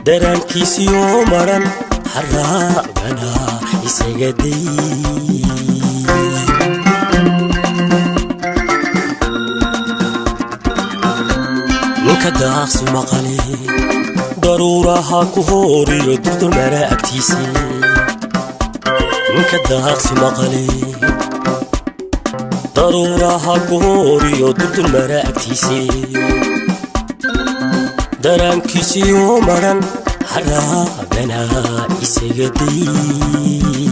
درانكيسيو مرن حرابنا يسجدي نكداخ سمقالي ضرورها كهوري دكتور مراكتيسي نكداخ سمقالي daruuraha ku hooriyo durdul maraagtiisii daraankiisii oo maran harraagana isaga day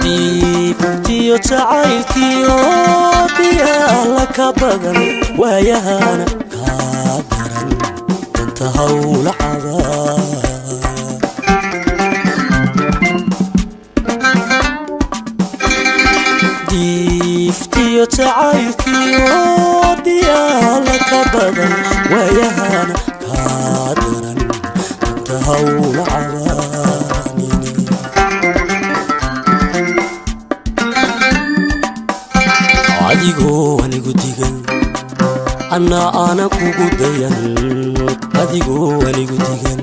diibtiyo jacaylkiyo biyaa la ka badan waayahana kaa daran danta hawla cabaa diiftiyo jacaylkiyo biyaa la ka badan waayahana kaa daran danta hawla cabaanini adigoo anigu digan annaa aana kugu dayan adigoo anigu digan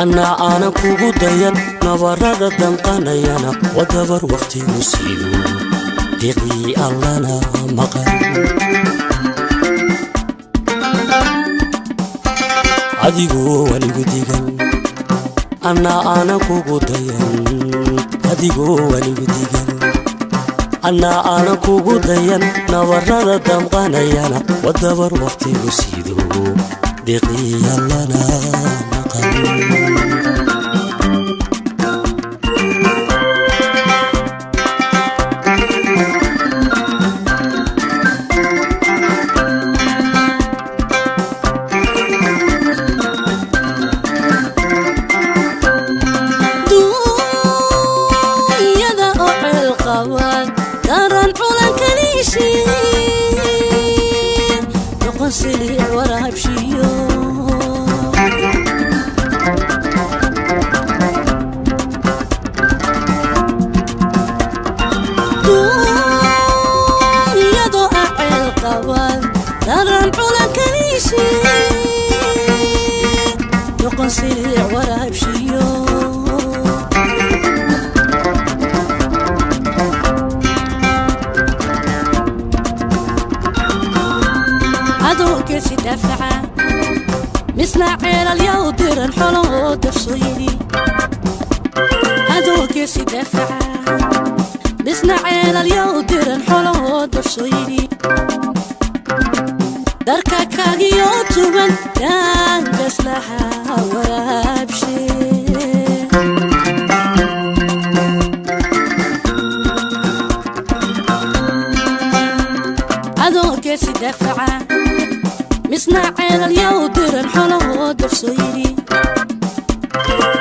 annaa aana kugu dayan nabarrada danqanayana wadabar waqtigu siiyo diqii allana maqan adigoo anigu digan annaa aana kugu dayan adigoo anigu digan annaa aana kugu dayan nabarrada danqanayana wadabar waqtigu siiyo diqii allana maqan سلي ورا بشيو يا ضاع القوال درن على كنيشي يقن سلي ورا بشيو كيسي دفعة مسنا عيل اليودر الحلو دفصيلي هادو كيسي دفعة مسنا عيل اليودر الحلو دفصيلي دركا كاقيو توبن دان دسلها ورابشي هادو كيسي دفعة مسنا عيل اليودر الحلو دفصيلي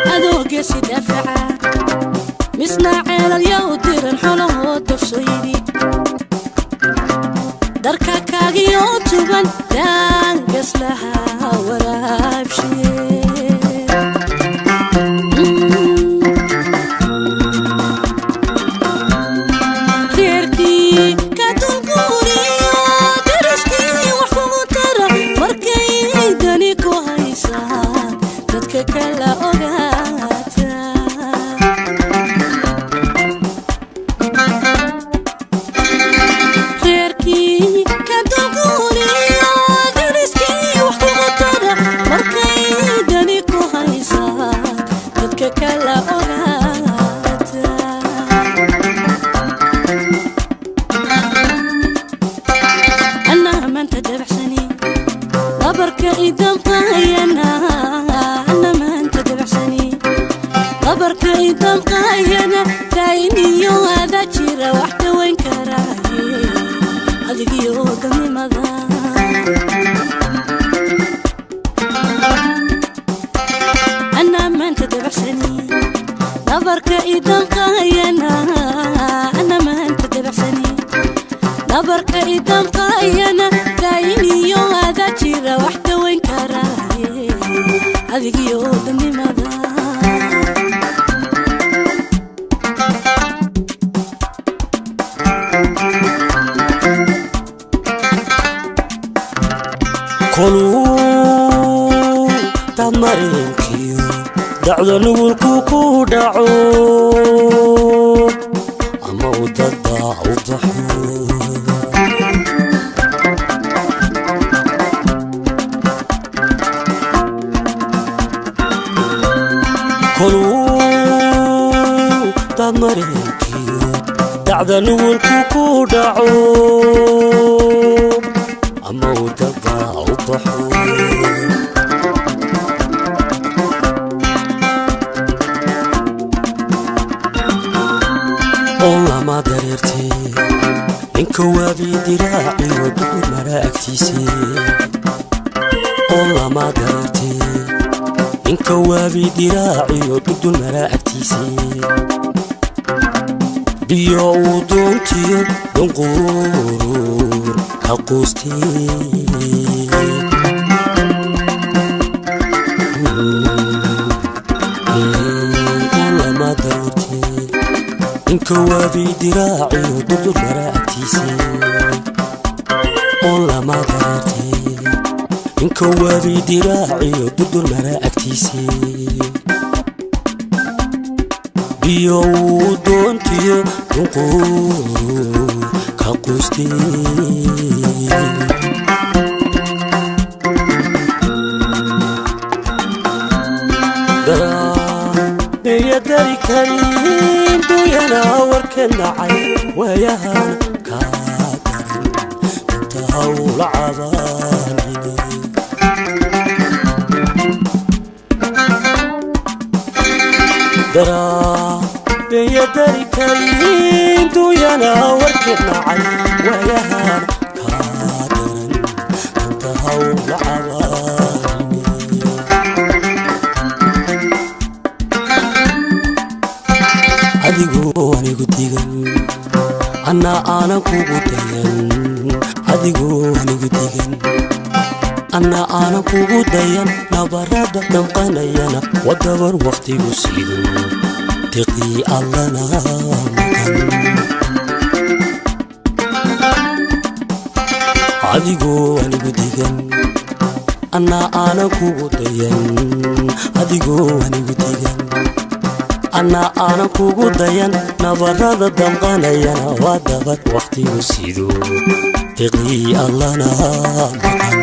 هادو كيسي دفعة مسنا عيل اليودر الحلو دفصيلي دركا كاقيو توبن دان قسلها ورابشي خيركي كاتنقوري درستي وحفظ ترى مركي دانيك وهيسا dadka kala ogaata khayrkii ka dulguuriyo dariskii wax kugu tara markay dani ku haysaa dadka kala ogaata annaha maanta dabacsani dabarka idan qaayana بركة إدم قاينة دايني يو هذا جيرا واحدة وين كراهي هذيك يو دمي مضى أنا ما أنت دبحسني بركة إدم قاينة أنا ما أنت دبحسني بركة إدم قاينة دايني يو هذا جيرا واحدة وين كراهي هذيك يو دمي مضى كلو تمرينكيو دعوة نقولكو كو دعو أما وددع وضحو كلو dad mareenkiyo dacda nugulku ku dhaco ama uu dadbaa u baxo lama dareertay ninka waabi diraaciyo dubur mara agtiisii lama dareertay ninka waabi diraaciyo dubur mara agtiisii biyo uu doontiyo dunquur ka quustay lama dareertay ninka waabi diraaciyo dubur mara agtiisii lama dareertay ninka waabi diraaciyo dubur mara agtiisii biyo uu doontiyo dunquur ka quustay biyadari karin duyana warkan dhacay waayahan kaa daran inta hawla cabaanine biyadari karin duyana warkan dhacay waayahan kaa daran inta hawla cabaanine adigoo anigu digan anna aanan kugu dayan adigoo anigu digan anna aanan kugu dayan nabarada damqanayana wadabar waqtigu siido tiqii allana maqan adigoo anigu digan anna aanan kugu dayan adigoo anigu digan anna aanan kugu dayan nabarada damqanayana waa dabad waqtigu siido tiqii allana maqan